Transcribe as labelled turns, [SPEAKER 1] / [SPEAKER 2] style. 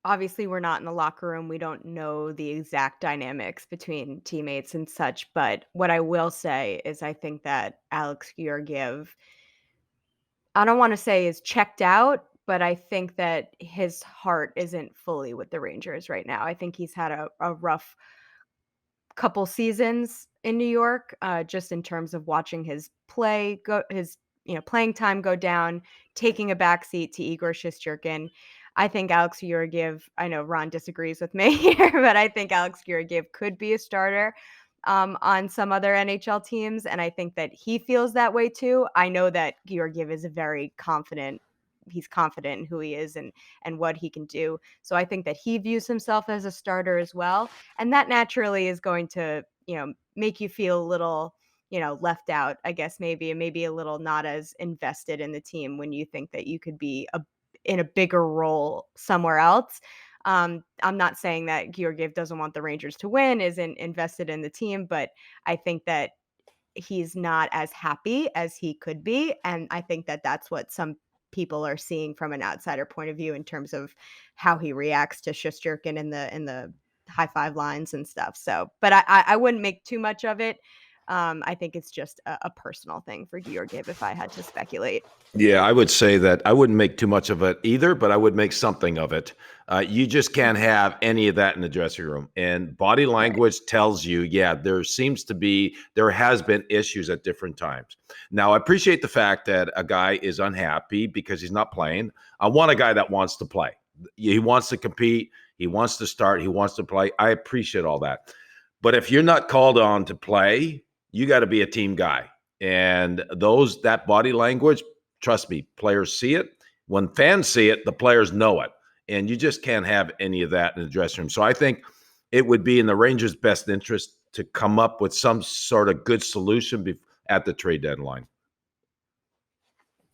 [SPEAKER 1] obviously we're not in the locker room. We don't know the exact dynamics between teammates and such. But what I will say is I think that Alex Georgiev, I don't want to say is checked out, but I think that his heart isn't fully with the Rangers right now. I think he's had a rough couple seasons in New York, just in terms of watching his playing time go down, taking a backseat to Igor Shesterkin. I think Alex Georgiev, I know Ron disagrees with me here, but I think Alex Georgiev could be a starter on some other NHL teams, and I think that he feels that way too. I know that Georgiev is a very confident. He's confident in who he is and what he can do. So I think that he views himself as a starter as well, and that naturally is going to, make you feel a little, left out, I guess, maybe, and maybe a little not as invested in the team when you think that you could be in a bigger role somewhere else. I'm not saying that Georgiev doesn't want the Rangers to win, isn't invested in the team, but I think that he's not as happy as he could be, and I think that that's what some people are seeing from an outsider point of view in terms of how he reacts to Shesterkin in the high five lines and stuff. So, but I wouldn't make too much of it. I think it's just a personal thing for Georgiev if I had to speculate.
[SPEAKER 2] Yeah, I would say that I wouldn't make too much of it either, but I would make something of it. You just can't have any of that in the dressing room. And body
[SPEAKER 1] Right.
[SPEAKER 2] language tells you, yeah, there has been issues at different times. Now, I appreciate the fact that a guy is unhappy because he's not playing. I want a guy that wants to play. He wants to compete. He wants to start. He wants to play. I appreciate all that. But if you're not called on to play, you got to be a team guy. And that body language, trust me, players see it. When fans see it, the players know it. And you just can't have any of that in the dressing room. So I think it would be in the Rangers' best interest to come up with some sort of good solution at the trade deadline.